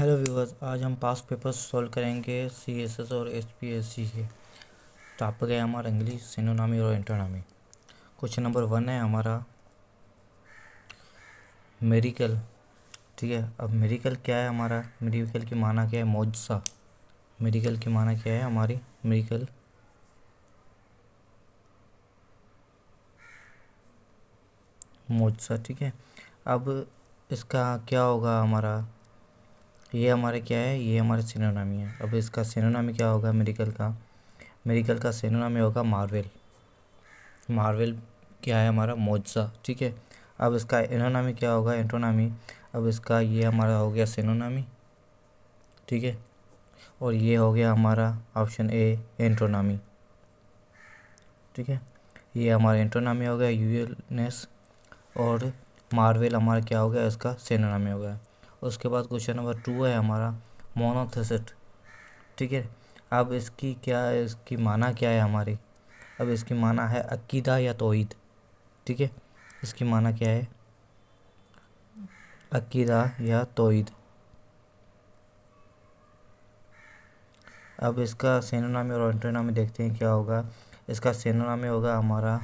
Hello viewers, आज हम past papers solve करेंगे सीएसएस और एसपीएससी के। टॉपिक है हमारा इंग्लिश, सिनोनिम और एंटोनिम। क्वेश्चन नंबर 1 है हमारा मेरिकल। ठीक है, अब मेरिकल क्या है हमारा? मेरिकल की माना क्या है? मौजसा। मेरिकल की माना क्या है हमारी? मेरिकल मौजसा। ठीक है, अब इसका क्या होगा हमारा? ये हमारे क्या है? ये हमारे सिनोनिम है। अब इसका सिनोनिम क्या होगा मेरिकल का? मेरिकल का सिनोनिम होगा मार्वेल। मार्वेल क्या है हमारा? मौजसा। ठीक है, अब इसका एनोनामी क्या होगा? एंटोनामी। अब इसका ये हमारा हो गया सिनोनामी। ठीक है, और ये हो गया हमारा ऑप्शन ए एंटोनामी। ठीक है, ये हमारा एंटोनामी हो गया यूएलनेस, और मार्वेल हमारा क्या हो गया? इसका सिनोनामी हो गया। उसके बाद क्वेश्चन नंबर 2 है हमारा मोनोथेसिट। ठीक है, अब इसकी क्या है? इसकी माना क्या है हमारी? अब इसकी माना है अकीदा या तौहीद। ठीक है, इसकी माना क्या है? अकीदा या तौहीद। अब इसका सिनोनिम और एंटोनिम देखते हैं क्या होगा। इसका सिनोनिम होगा हमारा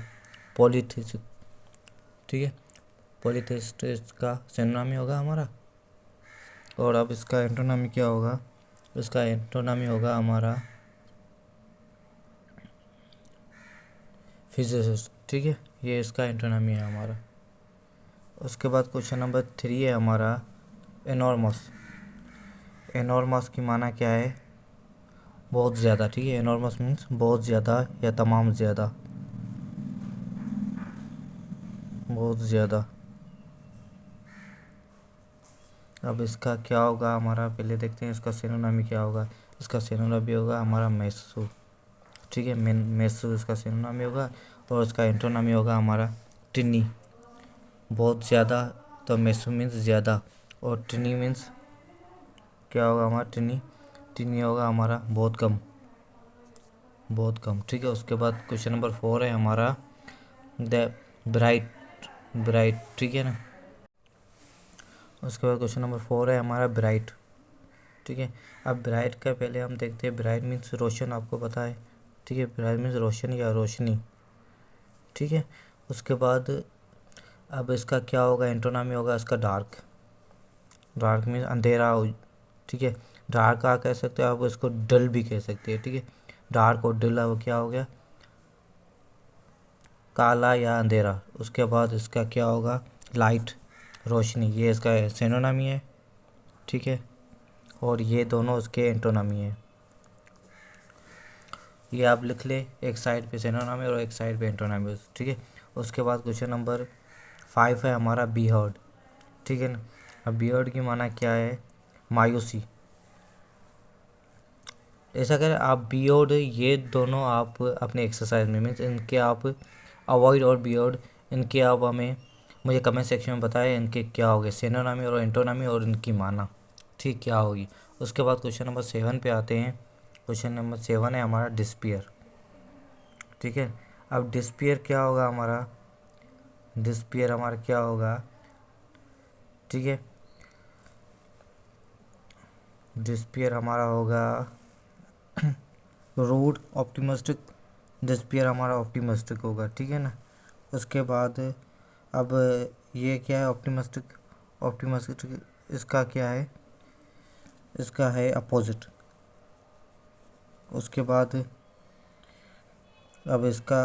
पॉलीथिस्ट। ठीक है, पॉलीथिस्ट इसका सिनोनिम होगा हमारा। और अब इसका एंटोनिम क्या होगा? इसका एंटोनिम होगा हमारा फिजिसिस्ट। ठीक है, ये इसका एंटोनिम है हमारा। उसके बाद क्वेश्चन नंबर 3 है हमारा एनॉर्मस। एनॉर्मस की माना क्या है? बहुत ज़्यादा। ठीक है, एनॉर्मस मीन्स बहुत ज़्यादा या तमाम ज़्यादा, बहुत ज़्यादा। अब इसका क्या होगा हमारा? पहले देखते हैं इसका सिनोनिम क्या होगा। इसका सिनोनिम होगा हमारा मैसू। ठीक है, मैसू इसका सिनोनिम होगा। और इसका एंटोनिम होगा हमारा टिनी। बहुत ज़्यादा, तो मैसू मीन्स ज़्यादा, और टिनी मीन्स क्या होगा हमारा? टिनी। टिनी होगा हमारा बहुत कम, बहुत कम। ठीक है, उसके बाद क्वेश्चन नंबर 4 है हमारा द ब्राइट। ब्राइट, ठीक है ना। उसके बाद क्वेश्चन नंबर 4 है हमारा ब्राइट। ठीक है, अब ब्राइट का पहले हम देखते हैं। ब्राइट मीन्स रोशन, आपको पता है। ठीक है, ब्राइट मीन्स रोशन या रोशनी। ठीक है, उसके बाद अब इसका क्या होगा? एंटोनिम होगा इसका डार्क। डार्क मीन्स अंधेरा हो। ठीक है, डार्क का कह सकते हो आप, इसको डल भी कह सकते हैं। ठीक है, डार्क और डल अब क्या हो गया? काला या अंधेरा। उसके बाद इसका क्या होगा? लाइट, रोशनी। ये इसका सिनोनिम है। ठीक है, और ये दोनों उसके एंटोनिम है। ये आप लिख ले, एक साइड पे सिनोनिम और एक साइड पे एंटोनिम। ठीक है, उसके बाद क्वेश्चन नंबर 5 है हमारा बियर्ड। ठीक है ना। अब बियर्ड की माना क्या है? मायूसी। ऐसा करें आप बियर्ड, ये दोनों आप अपने एक्सरसाइज में मीन्स इनके आप अवॉइड, और बियर्ड इनके आप हमें मुझे कमेंट सेक्शन में बताएं इनके क्या होंगे सिनोनिम और एंटोनिम, और इनकी माना ठीक क्या होगी। उसके बाद क्वेश्चन नंबर 7 पे आते हैं। क्वेश्चन नंबर 7 है हमारा डिस्पियर। ठीक है, अब डिस्पियर क्या होगा हमारा? डिस्पियर हमारा क्या होगा? ठीक है, डिस्पियर हमारा होगा रूड ऑप्टिमिस्टिक। डिस्पियर हमारा ऑप्टिमिस्टिक होगा। ठीक है ना। उसके बाद अब ये क्या है? ऑप्टिमिस्टिक। ऑप्टिमिस्टिक इसका क्या है? इसका है अपोजिट। उसके बाद अब इसका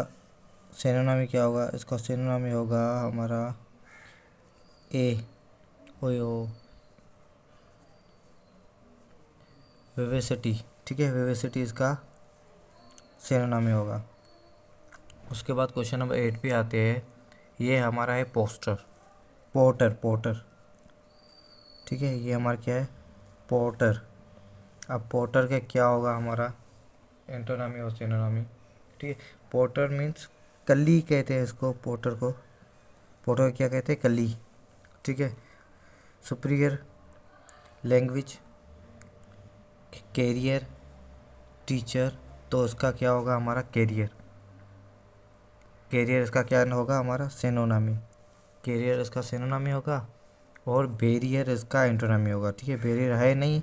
सिनोनिम क्या होगा? इसका सिनोनिम होगा हमारा ए ओ विवेसिटी। ठीक है, विवेसिटी इसका सिनोनिम होगा। उसके बाद क्वेश्चन नंबर 8 पे आते हैं। ये हमारा है पोस्टर, पोर्टर, पोर्टर। ठीक है, ये हमारा क्या है? पोर्टर। अब पोर्टर का क्या होगा हमारा? एंटोनिम और सिनोनिम। ठीक है, पोर्टर मीन्स कली कहते हैं इसको, पोर्टर को। पोर्टर क्या कहते हैं? कली। ठीक है, सुपीरियर लैंग्वेज, कैरियर, टीचर। तो इसका क्या होगा हमारा? कैरियर। कैरियर इसका क्या होगा हमारा? सिनोनिम। कैरियर इसका सिनोनिम होगा। और बैरियर इसका एंटोनामी होगा। ठीक है, बैरियर है नहीं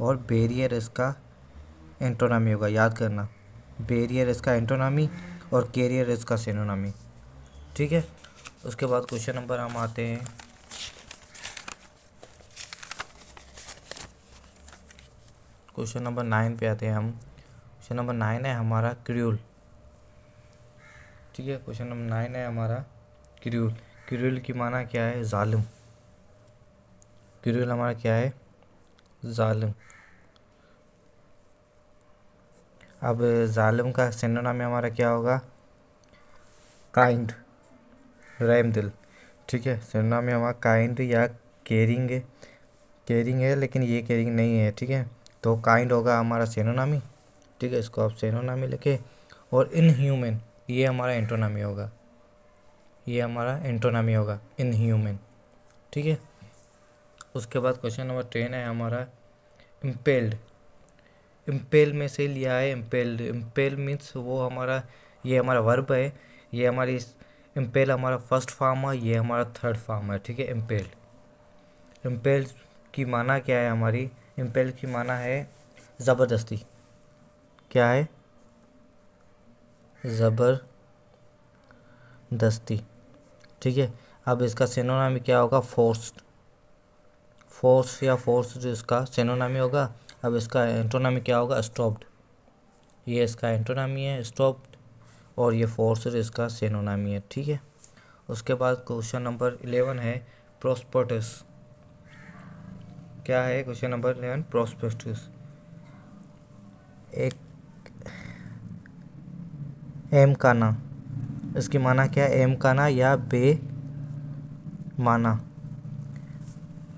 और बैरियर इसका एंटोनामी होगा, याद करना। बैरियर इसका एंटोनामी और कैरियर इसका सिनोनामी। ठीक है, उसके बाद क्वेश्चन नंबर हम आते हैं क्वेश्चन नंबर 9 पे आते हैं हम। क्वेश्चन नंबर 9 है हमारा क्रियूल। ठीक है, क्वेश्चन नंबर 9 है हमारा क्रियूल। क्रियूल की माना क्या है? जालिम। क्रियूल हमारा क्या है? जालिम। अब जालिम का सिनोनिम हमारा क्या होगा? काइंड, रहम दिल। ठीक है, सिनोनिम हमारा काइंड या केयरिंग है। केयरिंग है लेकिन ये केयरिंग नहीं है। ठीक है, तो काइंड होगा हमारा सिनोनिम। ठीक है, इसको आप सिनोनिम लिखे। और इनह्यूमन ये हमारा एंटोनामी होगा। ये हमारा एंटोनामी होगा इनह्यूमन। ठीक है, उसके बाद क्वेश्चन नंबर 10 है हमारा इम्पेल्ड। इम्पेल में से लिया है इम्पेल्ड। इम्पेल मीन्स वो हमारा, ये हमारा वर्ब है। ये हमारी इम्पेल हमारा फर्स्ट फॉर्म है, ये हमारा थर्ड फॉर्म है। ठीक है, इम्पेल्ड। इम्पेल्ड की माना क्या है हमारी? इम्पेल्ड की माना है ज़बरदस्ती। क्या है? ज़बरदस्ती। ठीक है, अब इसका सिनोनिम क्या होगा? फोर्स्ड। फोर्स या फोर्स्ड इसका सिनोनिम होगा। अब इसका एंटोनामी क्या होगा? स्टॉप्ड। ये इसका एंटोनामी है, स्टॉप्ड। और ये फोर्स्ड इसका सिनोनिमी है। ठीक है, उसके बाद क्वेश्चन नंबर 11 है प्रोस्पेक्टस। क्या है क्वेश्चन नंबर 11? प्रोस्पेक्टस। एक एम का ना, इसकी माना क्या है? एम का ना या बे माना।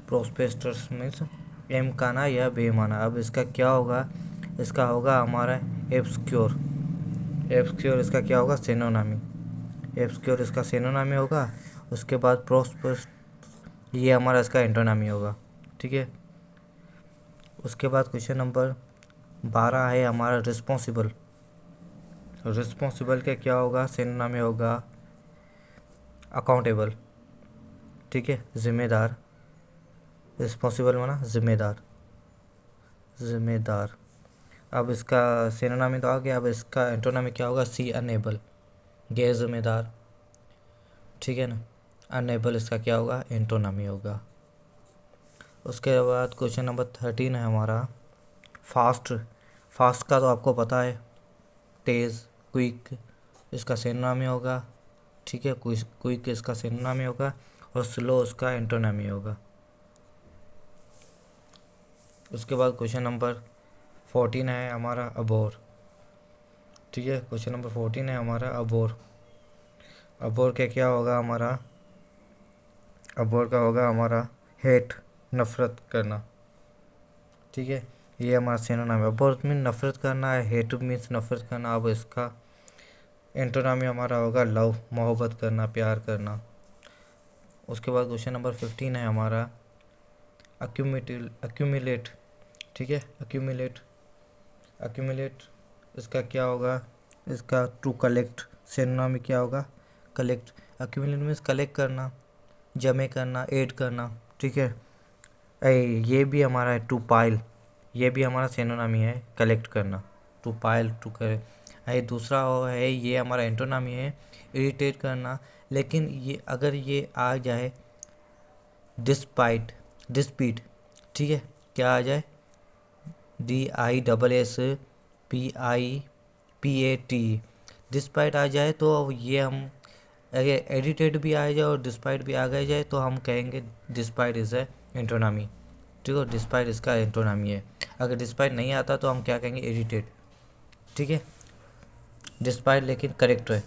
प्रोस्पेक्टस मीन्स एम का ना या बे माना। अब इसका क्या होगा? इसका होगा हमारा एब्सक्योर। एब्सक्योर इसका क्या होगा? सिनोनिमी। एब्सक्योर इसका सिनोनिमी होगा। उसके बाद प्रोस्पेक्टस ये हमारा इसका एंटोनामी होगा। ठीक है, उसके बाद क्वेश्चन नंबर 12 है हमारा रिस्पॉन्सिबल। रिस्पॉन्सिबल का क्या होगा? सिनोनिमी होगा अकाउंटेबल। ठीक है, जिम्मेदार। रिस्पॉन्सिबल माना जिम्मेदार, जिम्मेदार। अब इसका सिनोनिमी तो आ गया। अब इसका एंटोनामी क्या होगा? सी अनेबल, गैर जिम्मेदार। ठीक है ना, अनेबल इसका क्या होगा? एंटोनामी होगा। उसके बाद क्वेश्चन नंबर 13 है हमारा फास्ट। फास्ट का तो आपको पता है, तेज़, क्विक इसका सिनोनिमी होगा। ठीक है, क्विक इसका सिनोनिमी होगा। और स्लो उसका एंटोनामी होगा। उसके बाद क्वेश्चन नंबर 14 है हमारा अबोर। ठीक है, क्वेश्चन नंबर 14 है हमारा अबोर। अबोर का क्या होगा हमारा? अबोर का होगा हमारा हेट, नफ़रत करना। ठीक है, ये हमारा सिनोनिम है। अबोर मीन नफ़रत करना है, हेट मीन्स नफ़रत करना। अब इसका एंटोनामी हमारा होगा लव, मोहब्बत करना, प्यार करना। उसके बाद क्वेश्चन नंबर 15 है हमारा अक्यूमुलेट। ठीक है, अक्यूमुलेट। अक्यूमुलेट इसका क्या होगा? इसका टू कलेक्ट सिनोनिम क्या होगा? कलेक्ट। अक्यूमुलेट मीन्स कलेक्ट करना, जमे करना, ऐड करना। ठीक है, ये भी हमारा है टू पाइल। ये भी हमारा सिनोनिम है कलेक्ट करना, टू पाइल, टू करे। दूसरा है ये हमारा एंटोनामी है इरिटेट करना। लेकिन ये अगर ये आ जाए डिस्पाइट, डिस्पीट। ठीक है, क्या आ जाए? DISSPIPAT, डिस्पाइट आ जाए तो ये हम अगर एडिटेड भी आ जाए और डिस्पाइट भी आ गया जाए तो हम कहेंगे डिस्पाइट इज़ ए एंटोनामी। ठीक है, डिस्पाइट इसका एंटोनामी है। अगर डिस्पाइट नहीं आता तो हम क्या कहेंगे? एडिटेड। ठीक है, डिस्पाइट लेकिन करेक्ट है।